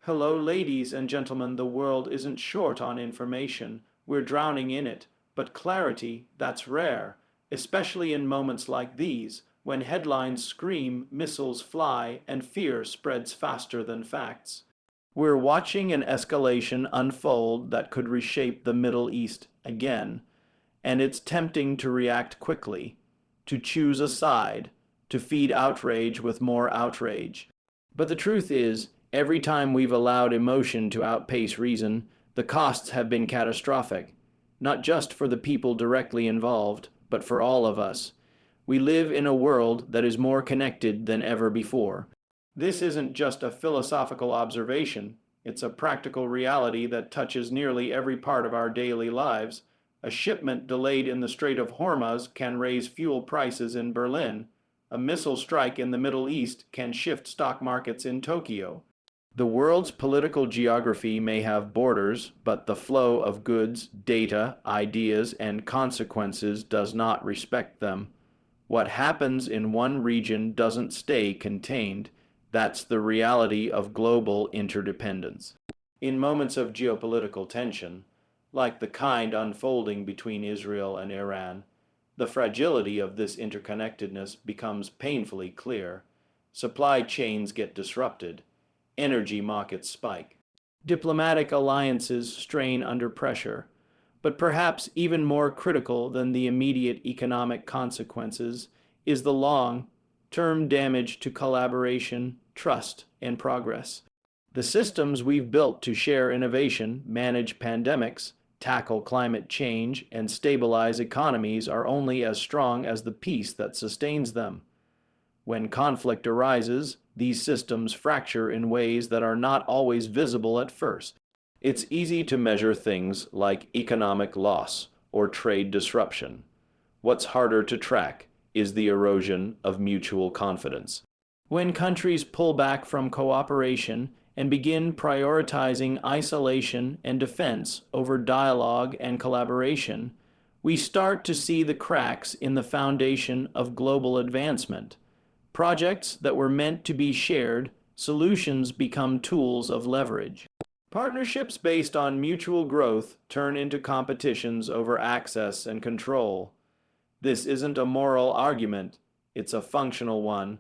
Hello, ladies and gentlemen, the world isn't short on information. We're drowning in it. But clarity, that's rare, especially in moments like these, when headlines scream, missiles fly, and fear spreads faster than facts. We're watching an escalation unfold that could reshape the Middle East again, and it's tempting to react quickly, to choose a side, to feed outrage with more outrage. But the truth is, every time we've allowed emotion to outpace reason, the costs have been catastrophic, not just for the people directly involved, but for all of us. We live in a world that is more connected than ever before. This isn't just a philosophical observation, it's a practical reality that touches nearly every part of our daily lives. A shipment delayed in the Strait of Hormuz can raise fuel prices in Berlin. A missile strike in the Middle East can shift stock markets in Tokyo. The world's political geography may have borders, but the flow of goods, data, ideas, and consequences does not respect them. What happens in one region doesn't stay contained. That's the reality of global interdependence. In moments of geopolitical tension, like the kind unfolding between Israel and Iran, the fragility of this interconnectedness becomes painfully clear. Supply chains get disrupted. Energy markets spike. Diplomatic alliances strain under pressure. But perhaps even more critical than the immediate economic consequences is the long-term damage to collaboration, trust, and progress. The systems we've built to share innovation, manage pandemics, tackle climate change, and stabilize economies are only as strong as the peace that sustains them. When conflict arises, these systems fracture in ways that are not always visible at first. It's easy to measure things like economic loss or trade disruption. What's harder to track is the erosion of mutual confidence. When countries pull back from cooperation and begin prioritizing isolation and defense over dialogue and collaboration, we start to see the cracks in the foundation of global advancement. Projects that were meant to be shared, solutions become tools of leverage. Partnerships based on mutual growth turn into competitions over access and control. This isn't a moral argument, it's a functional one.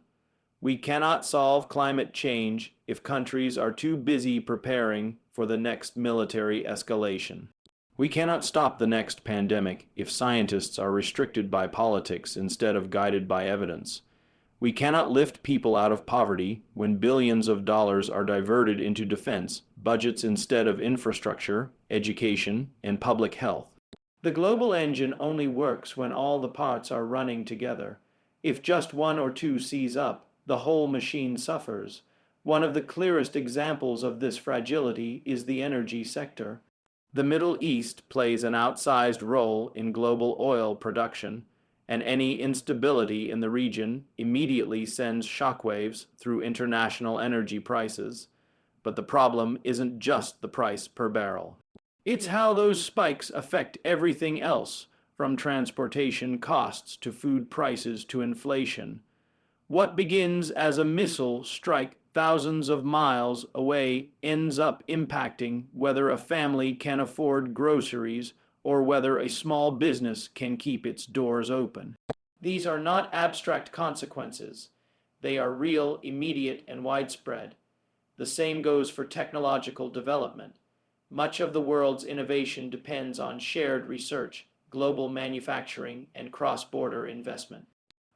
We cannot solve climate change if countries are too busy preparing for the next military escalation. We cannot stop the next pandemic if scientists are restricted by politics instead of guided by evidence. We cannot lift people out of poverty when billions of dollars are diverted into defense budgets instead of infrastructure, education, and public health. The global engine only works when all the parts are running together. If just one or two seize up, the whole machine suffers. One of the clearest examples of this fragility is the energy sector. The Middle East plays an outsized role in global oil production, and any instability in the region immediately sends shockwaves through international energy prices. But the problem isn't just the price per barrel. It's how those spikes affect everything else, from transportation costs to food prices to inflation. What begins as a missile strike thousands of miles away ends up impacting whether a family can afford groceries or whether a small business can keep its doors open. These are not abstract consequences. They are real, immediate, and widespread. The same goes for technological development. Much of the world's innovation depends on shared research, global manufacturing, and cross-border investment.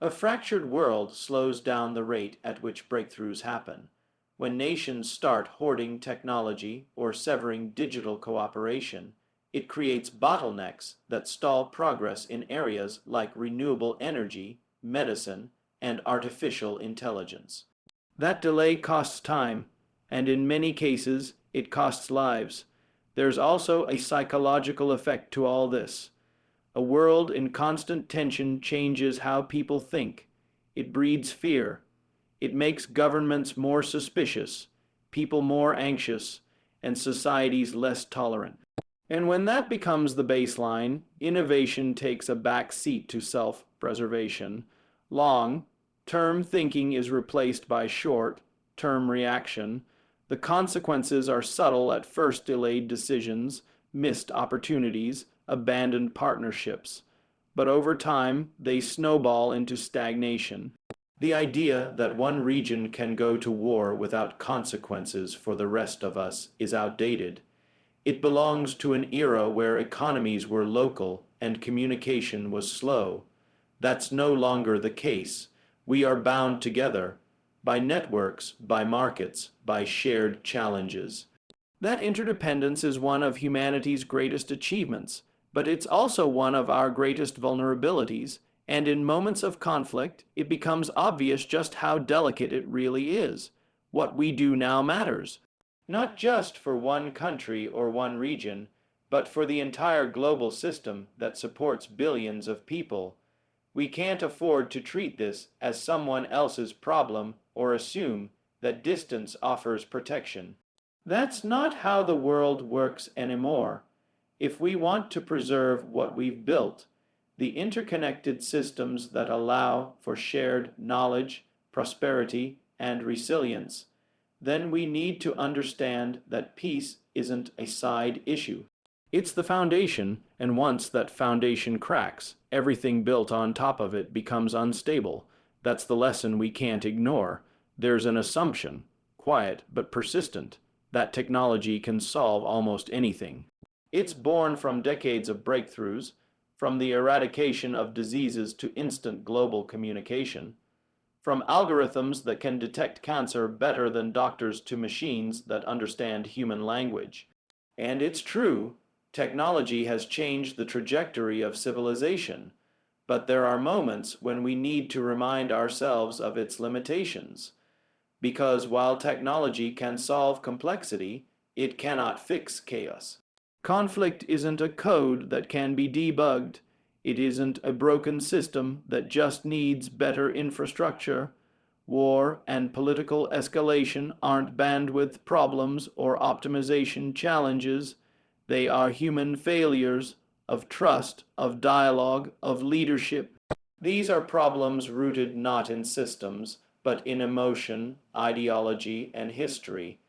A fractured world slows down the rate at which breakthroughs happen. When nations start hoarding technology or severing digital cooperation, it creates bottlenecks that stall progress in areas like renewable energy, medicine, and artificial intelligence. That delay costs time, and in many cases, it costs lives. There's also a psychological effect to all this. A world in constant tension changes how people think. It breeds fear. It makes governments more suspicious, people more anxious, and societies less tolerant. And when that becomes the baseline, innovation takes a back seat to self-preservation. Long-term thinking is replaced by short-term reaction. The consequences are subtle at first: delayed decisions, missed opportunities, abandoned partnerships. But over time, they snowball into stagnation. The idea that one region can go to war without consequences for the rest of us is outdated. It belongs to an era where economies were local and communication was slow. That's no longer the case. We are bound together by networks, by markets, by shared challenges. That interdependence is one of humanity's greatest achievements, but it's also one of our greatest vulnerabilities, and in moments of conflict, it becomes obvious just how delicate it really is. What we do now matters, not just for one country or one region, but for the entire global system that supports billions of people. We can't afford to treat this as someone else's problem or assume that distance offers protection. That's not how the world works anymore. If we want to preserve what we've built, the interconnected systems that allow for shared knowledge, prosperity, and resilience, then we need to understand that peace isn't a side issue. It's the foundation, and once that foundation cracks, everything built on top of it becomes unstable. That's the lesson we can't ignore. There's an assumption, quiet but persistent, that technology can solve almost anything. It's born from decades of breakthroughs, from the eradication of diseases to instant global communication, from algorithms that can detect cancer better than doctors to machines that understand human language. And it's true, technology has changed the trajectory of civilization, but there are moments when we need to remind ourselves of its limitations. Because while technology can solve complexity, it cannot fix chaos. Conflict isn't a code that can be debugged. It isn't a broken system that just needs better infrastructure. War and political escalation aren't bandwidth problems or optimization challenges. They are human failures of trust, of dialogue, of leadership. These are problems rooted not in systems, but in emotion, ideology, and history.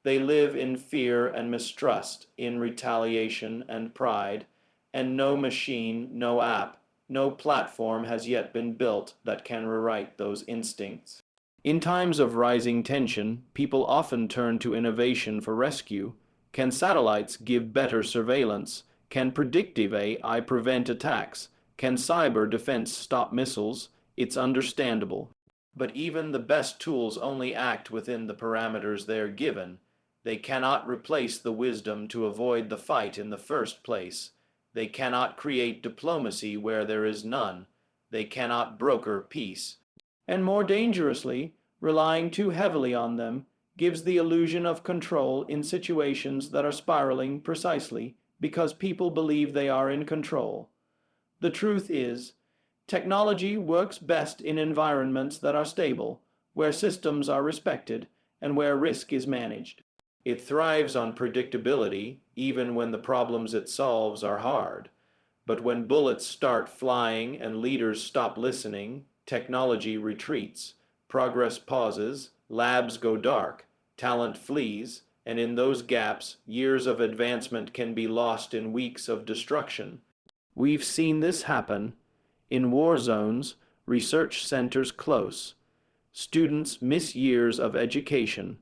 They live in fear and mistrust, in retaliation and pride, and no machine, no app, no platform has yet been built that can rewrite those instincts. In times of rising tension, people often turn to innovation for rescue. Can satellites give better surveillance? Can predictive AI prevent attacks? Can cyber defense stop missiles? It's understandable. But even the best tools only act within the parameters they're given. They cannot replace the wisdom to avoid the fight in the first place. They cannot create diplomacy where there is none. They cannot broker peace. And more dangerously, relying too heavily on them gives the illusion of control in situations that are spiraling precisely because people believe they are in control. The truth is, technology works best in environments that are stable, where systems are respected, and where risk is managed. It thrives on predictability, even when the problems it solves are hard. But when bullets start flying and leaders stop listening, technology retreats, progress pauses, labs go dark, talent flees, and in those gaps, years of advancement can be lost in weeks of destruction. We've seen this happen. In war zones, research centers close. Students miss years of education.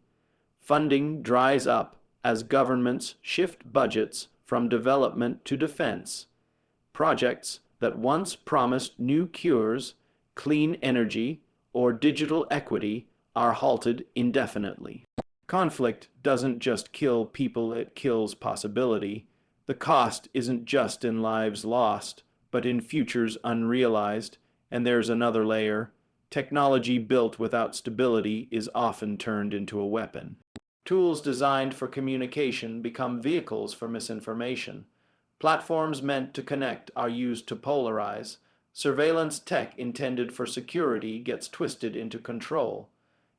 Funding dries up as governments shift budgets from development to defense. Projects that once promised new cures, clean energy, or digital equity are halted indefinitely. Conflict doesn't just kill people, it kills possibility. The cost isn't just in lives lost, but in futures unrealized. And there's another layer. Technology built without stability is often turned into a weapon. Tools designed for communication become vehicles for misinformation. Platforms meant to connect are used to polarize. Surveillance tech intended for security gets twisted into control.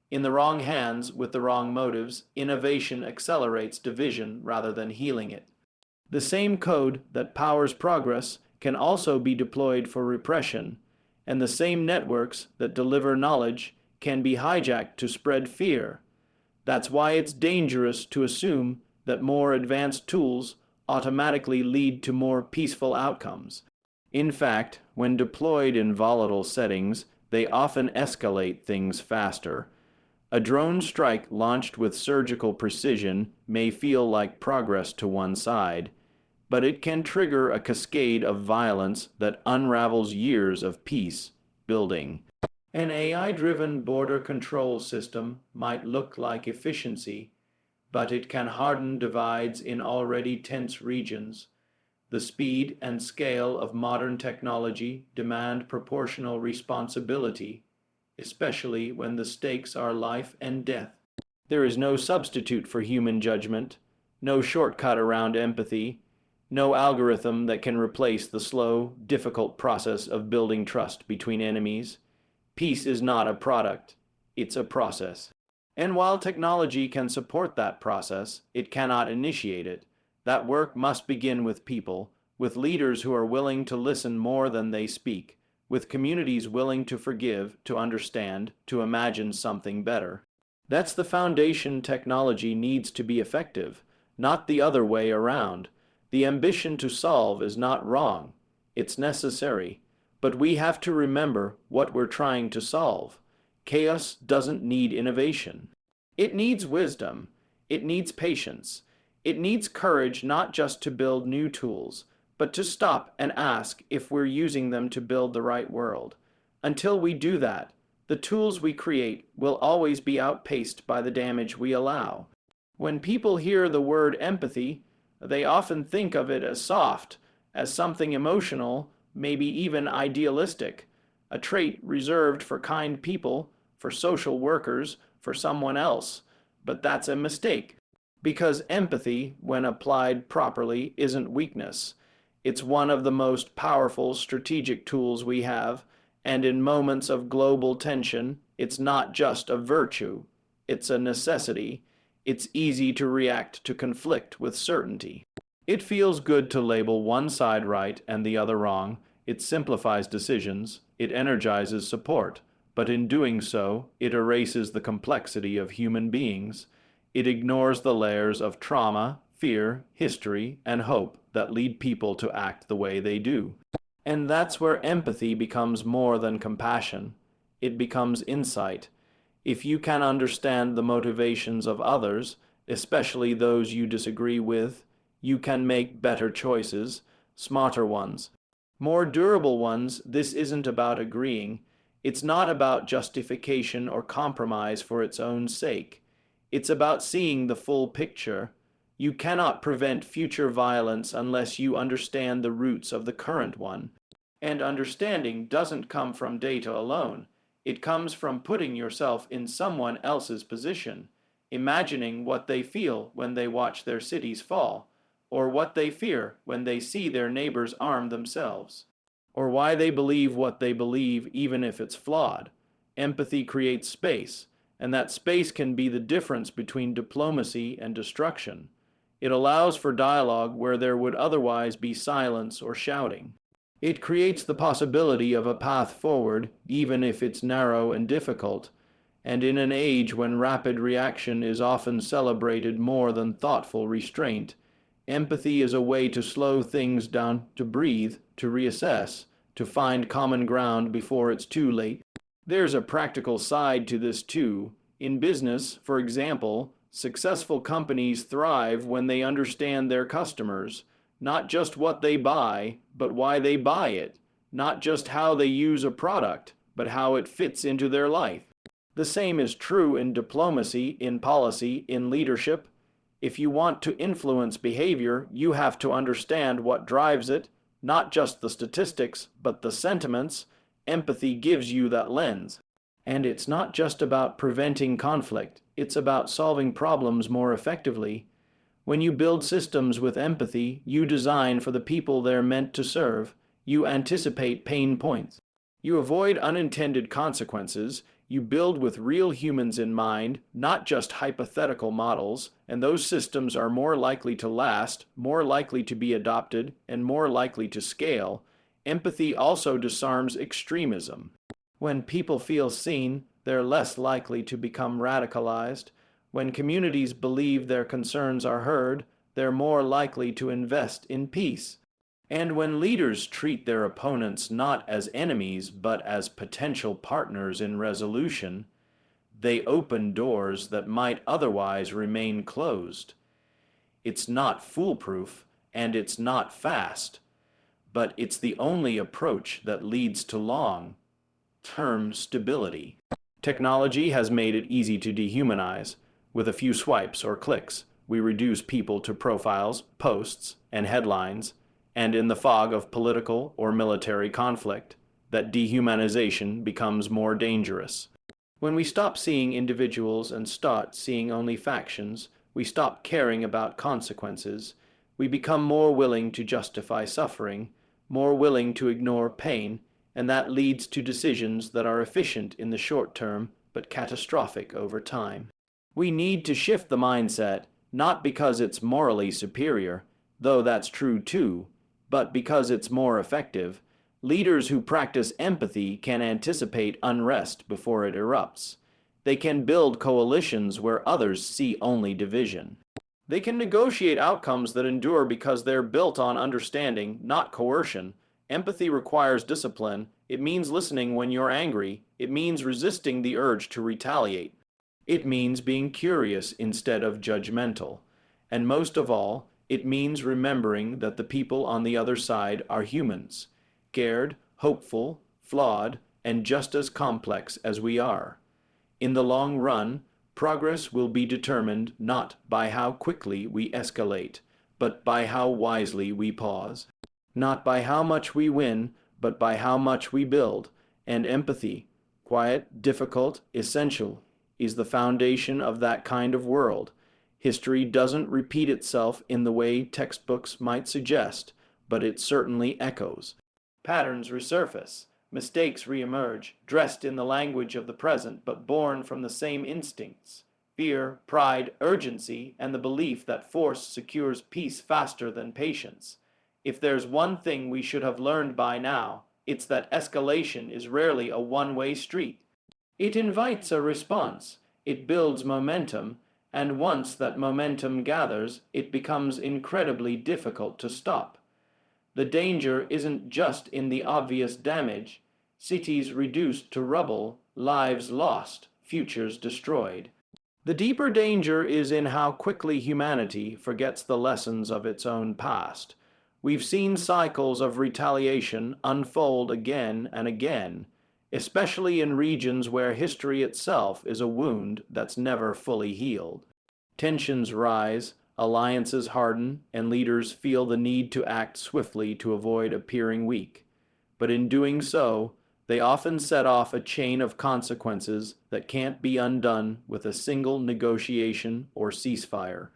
In the wrong hands, with the wrong motives, innovation accelerates division rather than healing it. The same code that powers progress can also be deployed for repression, and the same networks that deliver knowledge can be hijacked to spread fear. That's why it's dangerous to assume that more advanced tools automatically lead to more peaceful outcomes. In fact, when deployed in volatile settings, they often escalate things faster. A drone strike launched with surgical precision may feel like progress to one side, but it can trigger a cascade of violence that unravels years of peace building. An AI-driven border control system might look like efficiency, but it can harden divides in already tense regions. The speed and scale of modern technology demand proportional responsibility, especially when the stakes are life and death. There is no substitute for human judgment, no shortcut around empathy, no algorithm that can replace the slow, difficult process of building trust between enemies. Peace is not a product, it's a process. And while technology can support that process, it cannot initiate it. That work must begin with people, with leaders who are willing to listen more than they speak, with communities willing to forgive, to understand, to imagine something better. That's the foundation technology needs to be effective, not the other way around. The ambition to solve is not wrong, it's necessary. But we have to remember what we're trying to solve. Chaos doesn't need innovation. It needs wisdom. It needs patience. It needs courage not just to build new tools, but to stop and ask if we're using them to build the right world. Until we do that, the tools we create will always be outpaced by the damage we allow. When people hear the word empathy, they often think of it as soft, as something emotional, maybe even idealistic, a trait reserved for kind people, for social workers, for someone else. But that's a mistake, because empathy, when applied properly, isn't weakness. It's one of the most powerful strategic tools we have, and in moments of global tension, it's not just a virtue, it's a necessity. It's easy to react to conflict with certainty. It feels good to label one side right and the other wrong. It simplifies decisions, it energizes support, but in doing so, it erases the complexity of human beings. It ignores the layers of trauma, fear, history, and hope that lead people to act the way they do. And that's where empathy becomes more than compassion. It becomes insight. If you can understand the motivations of others, especially those you disagree with, you can make better choices, smarter ones, more durable ones. This isn't about agreeing. It's not about justification or compromise for its own sake. It's about seeing the full picture. You cannot prevent future violence unless you understand the roots of the current one. And understanding doesn't come from data alone. It comes from putting yourself in someone else's position, imagining what they feel when they watch their cities fall, or what they fear when they see their neighbors arm themselves, or why they believe what they believe even if it's flawed. Empathy creates space, and that space can be the difference between diplomacy and destruction. It allows for dialogue where there would otherwise be silence or shouting. It creates the possibility of a path forward, even if it's narrow and difficult. And in an age when rapid reaction is often celebrated more than thoughtful restraint, empathy is a way to slow things down, to breathe, to reassess, to find common ground before it's too late. There's a practical side to this too. In business, for example, successful companies thrive when they understand their customers. Not just what they buy, but why they buy it. Not just how they use a product, but how it fits into their life. The same is true in diplomacy, in policy, in leadership. If you want to influence behavior, you have to understand what drives it, not just the statistics, but the sentiments. Empathy gives you that lens. And it's not just about preventing conflict, it's about solving problems more effectively. When you build systems with empathy, you design for the people they're meant to serve. You anticipate pain points. You avoid unintended consequences. You build with real humans in mind, not just hypothetical models, and those systems are more likely to last, more likely to be adopted, and more likely to scale. Empathy also disarms extremism. When people feel seen, they're less likely to become radicalized. When communities believe their concerns are heard, they're more likely to invest in peace. And when leaders treat their opponents not as enemies but as potential partners in resolution, they open doors that might otherwise remain closed. It's not foolproof and it's not fast, but it's the only approach that leads to long-term stability. Technology has made it easy to dehumanize. With a few swipes or clicks, we reduce people to profiles, posts, and headlines, and in the fog of political or military conflict, that dehumanization becomes more dangerous. When we stop seeing individuals and start seeing only factions, we stop caring about consequences, we become more willing to justify suffering, more willing to ignore pain, and that leads to decisions that are efficient in the short term but catastrophic over time. We need to shift the mindset, not because it's morally superior, though that's true too, but because it's more effective. Leaders who practice empathy can anticipate unrest before it erupts. They can build coalitions where others see only division. They can negotiate outcomes that endure because they're built on understanding, not coercion. Empathy requires discipline. It means listening when you're angry. It means resisting the urge to retaliate. It means being curious instead of judgmental. And most of all, it means remembering that the people on the other side are humans, scared, hopeful, flawed, and just as complex as we are. In the long run, progress will be determined not by how quickly we escalate, but by how wisely we pause. Not by how much we win, but by how much we build. And empathy, quiet, difficult, essential, is the foundation of that kind of world. History doesn't repeat itself in the way textbooks might suggest, but it certainly echoes. Patterns resurface, mistakes reemerge, dressed in the language of the present, but born from the same instincts: fear, pride, urgency, and the belief that force secures peace faster than patience. If there's one thing we should have learned by now, it's that escalation is rarely a one-way street. It invites a response, it builds momentum, and once that momentum gathers, it becomes incredibly difficult to stop. The danger isn't just in the obvious damage: cities reduced to rubble, lives lost, futures destroyed. The deeper danger is in how quickly humanity forgets the lessons of its own past. We've seen cycles of retaliation unfold again and again, especially in regions where history itself is a wound that's never fully healed. Tensions rise, alliances harden, and leaders feel the need to act swiftly to avoid appearing weak. But in doing so, they often set off a chain of consequences that can't be undone with a single negotiation or ceasefire.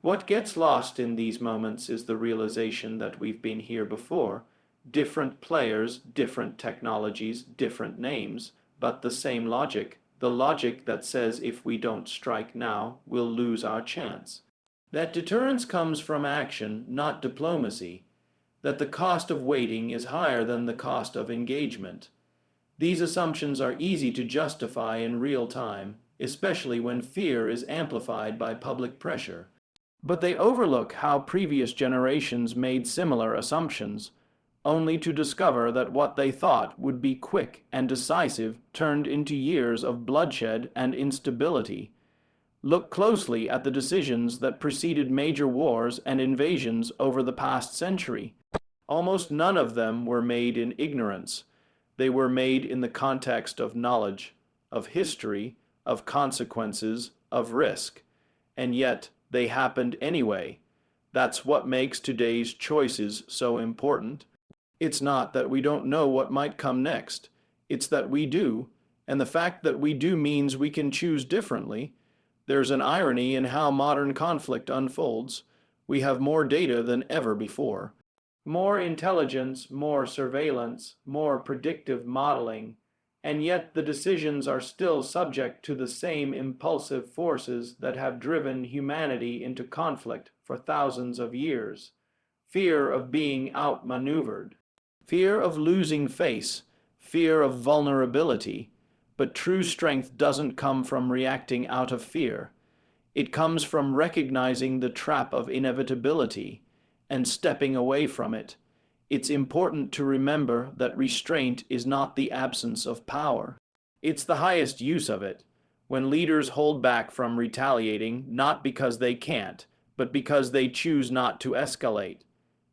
What gets lost in these moments is the realization that we've been here before. Different players, different technologies, different names, but the same logic. The logic that says if we don't strike now, we'll lose our chance. That deterrence comes from action, not diplomacy. That the cost of waiting is higher than the cost of engagement. These assumptions are easy to justify in real time, especially when fear is amplified by public pressure. But they overlook how previous generations made similar assumptions, only to discover that what they thought would be quick and decisive turned into years of bloodshed and instability. Look closely at the decisions that preceded major wars and invasions over the past century. Almost none of them were made in ignorance. They were made in the context of knowledge, of history, of consequences, of risk. And yet, they happened anyway. That's what makes today's choices so important. It's not that we don't know what might come next. It's that we do, and the fact that we do means we can choose differently. There's an irony in how modern conflict unfolds. We have more data than ever before. More intelligence, more surveillance, more predictive modeling, and yet the decisions are still subject to the same impulsive forces that have driven humanity into conflict for thousands of years. Fear of being outmaneuvered, fear of losing face, fear of vulnerability. But true strength doesn't come from reacting out of fear. It comes from recognizing the trap of inevitability and stepping away from it. It's important to remember that restraint is not the absence of power. It's the highest use of it. When leaders hold back from retaliating, not because they can't, but because they choose not to escalate.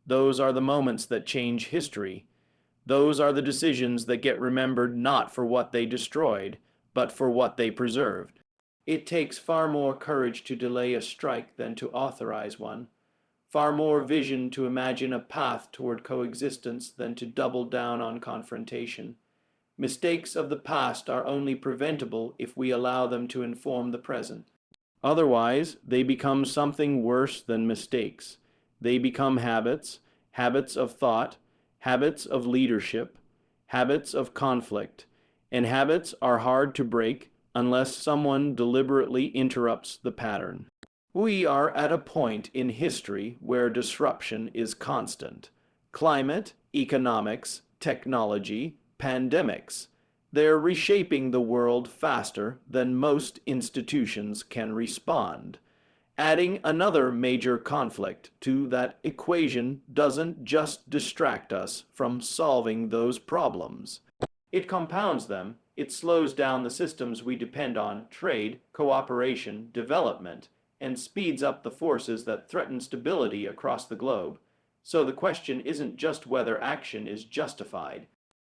Those are the moments that change history. Those are the decisions that get remembered not for what they destroyed, but for what they preserved. It takes far more courage to delay a strike than to authorize one, far more vision to imagine a path toward coexistence than to double down on confrontation. Mistakes of the past are only preventable if we allow them to inform the present. Otherwise, they become something worse than mistakes. They become habits, habits of thought, habits of leadership, habits of conflict, and habits are hard to break unless someone deliberately interrupts the pattern. We are at a point in history where disruption is constant. Climate, economics, technology, pandemics. They're reshaping the world faster than most institutions can respond. Adding another major conflict to that equation doesn't just distract us from solving those problems. It compounds them. It slows down the systems we depend on, trade, cooperation, development, and speeds up the forces that threaten stability across the globe. So the question isn't just whether action is justified.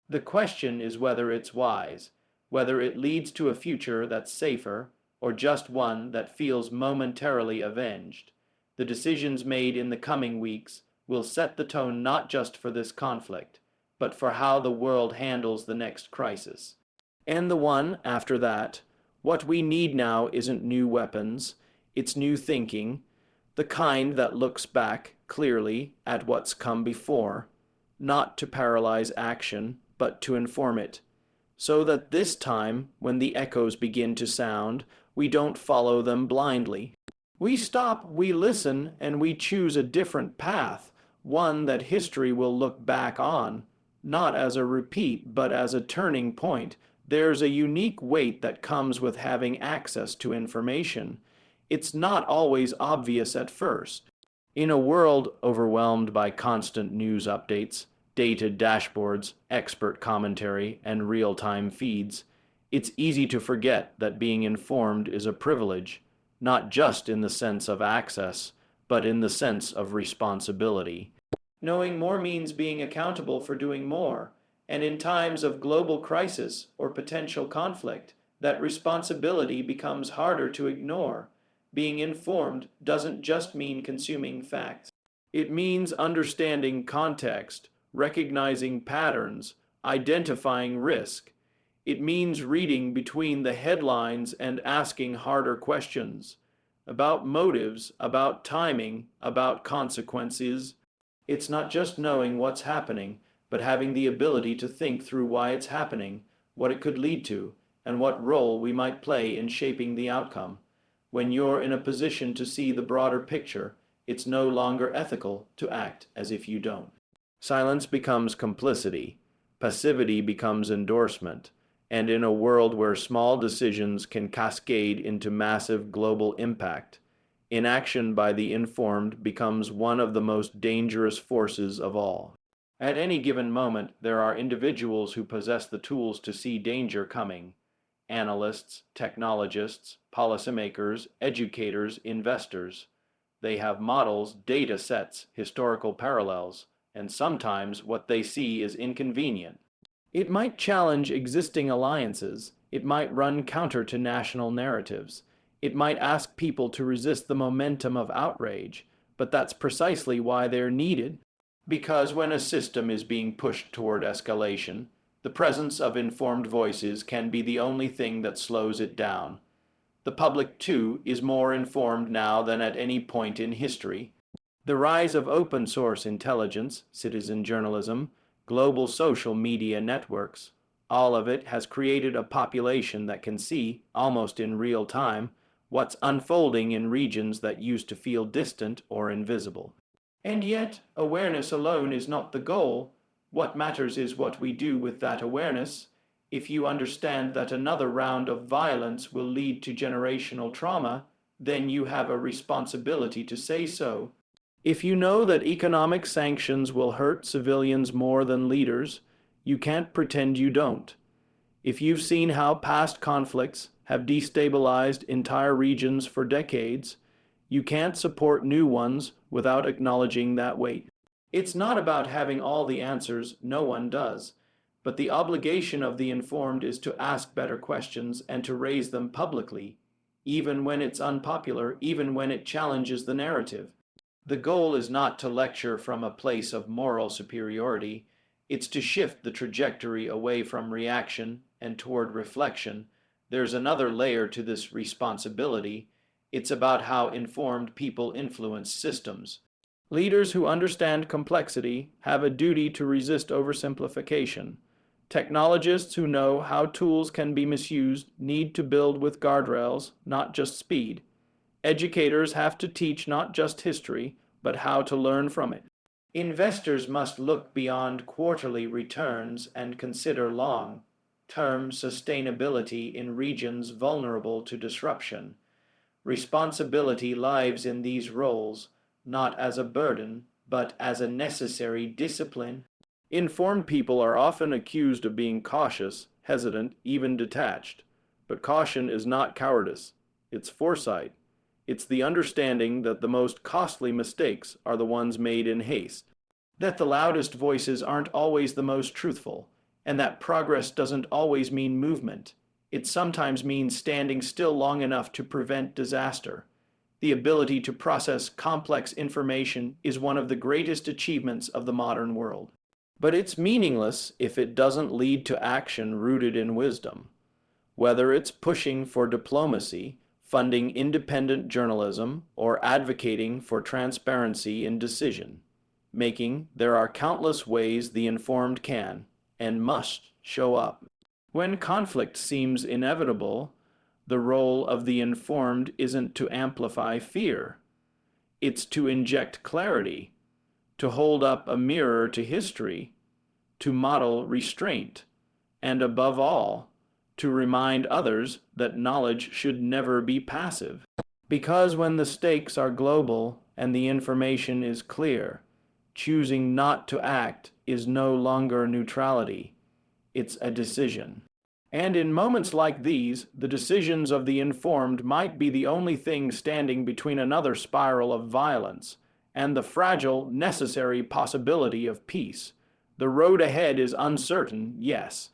The question is whether it's wise, whether it leads to a future that's safer, or just one that feels momentarily avenged. The decisions made in the coming weeks will set the tone not just for this conflict, but for how the world handles the next crisis. And the one after that. What we need now isn't new weapons, it's new thinking, the kind that looks back clearly at what's come before, not to paralyze action, but to inform it, so that this time, when the echoes begin to sound, we don't follow them blindly. We stop, we listen, and we choose a different path, one that history will look back on, not as a repeat, but as a turning point. There's a unique weight that comes with having access to information. It's not always obvious at first. In a world overwhelmed by constant news updates, dated dashboards, expert commentary, and real-time feeds, it's easy to forget that being informed is a privilege, not just in the sense of access, but in the sense of responsibility. Knowing more means being accountable for doing more, and in times of global crisis or potential conflict, that responsibility becomes harder to ignore. Being informed doesn't just mean consuming facts. It means understanding context, recognizing patterns, identifying risk. It means reading between the headlines and asking harder questions about motives, about timing, about consequences. It's not just knowing what's happening, but having the ability to think through why it's happening, what it could lead to, and what role we might play in shaping the outcome. When you're in a position to see the broader picture, it's no longer ethical to act as if you don't. Silence becomes complicity, passivity becomes endorsement, and in a world where small decisions can cascade into massive global impact, inaction by the informed becomes one of the most dangerous forces of all. At any given moment, there are individuals who possess the tools to see danger coming. Analysts, technologists, policymakers, educators, investors. They have models, data sets, historical parallels, and sometimes what they see is inconvenient. It might challenge existing alliances. It might run counter to national narratives. It might ask people to resist the momentum of outrage, but that's precisely why they're needed. Because when a system is being pushed toward escalation, the presence of informed voices can be the only thing that slows it down. The public, too, is more informed now than at any point in history. The rise of open source intelligence, citizen journalism, global social media networks, all of it has created a population that can see, almost in real time, what's unfolding in regions that used to feel distant or invisible. And yet, awareness alone is not the goal. What matters is what we do with that awareness. If you understand that another round of violence will lead to generational trauma, then you have a responsibility to say so. If you know that economic sanctions will hurt civilians more than leaders, you can't pretend you don't. If you've seen how past conflicts have destabilized entire regions for decades, you can't support new ones without acknowledging that weight. It's not about having all the answers, no one does, but the obligation of the informed is to ask better questions and to raise them publicly, even when it's unpopular, even when it challenges the narrative. The goal is not to lecture from a place of moral superiority, it's to shift the trajectory away from reaction and toward reflection. There's another layer to this responsibility. It's about how informed people influence systems. Leaders who understand complexity have a duty to resist oversimplification. Technologists who know how tools can be misused need to build with guardrails, not just speed. Educators have to teach not just history, but how to learn from it. Investors must look beyond quarterly returns and consider long-term sustainability in regions vulnerable to disruption. Responsibility lies in these roles, not as a burden, but as a necessary discipline. Informed people are often accused of being cautious, hesitant, even detached. But caution is not cowardice, it's foresight. It's the understanding that the most costly mistakes are the ones made in haste, that the loudest voices aren't always the most truthful, and that progress doesn't always mean movement. It sometimes means standing still long enough to prevent disaster. The ability to process complex information is one of the greatest achievements of the modern world. But it's meaningless if it doesn't lead to action rooted in wisdom. Whether it's pushing for diplomacy, funding independent journalism, or advocating for transparency in decision making, there are countless ways the informed can and must show up. When conflict seems inevitable, the role of the informed isn't to amplify fear. It's to inject clarity, to hold up a mirror to history, to model restraint, and above all, to remind others that knowledge should never be passive. Because when the stakes are global and the information is clear, choosing not to act is no longer neutrality, it's a decision. And in moments like these, the decisions of the informed might be the only thing standing between another spiral of violence and the fragile, necessary possibility of peace. The road ahead is uncertain, yes,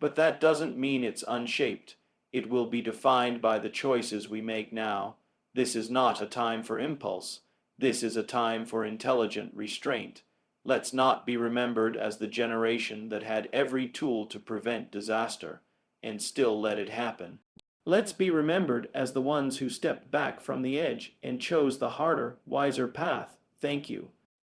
but that doesn't mean it's unshaped. It will be defined by the choices we make now. This is not a time for impulse. This is a time for intelligent restraint. Let's not be remembered as the generation that had every tool to prevent disaster and still let it happen. Let's be remembered as the ones who stepped back from the edge and chose the harder, wiser path. Thank you.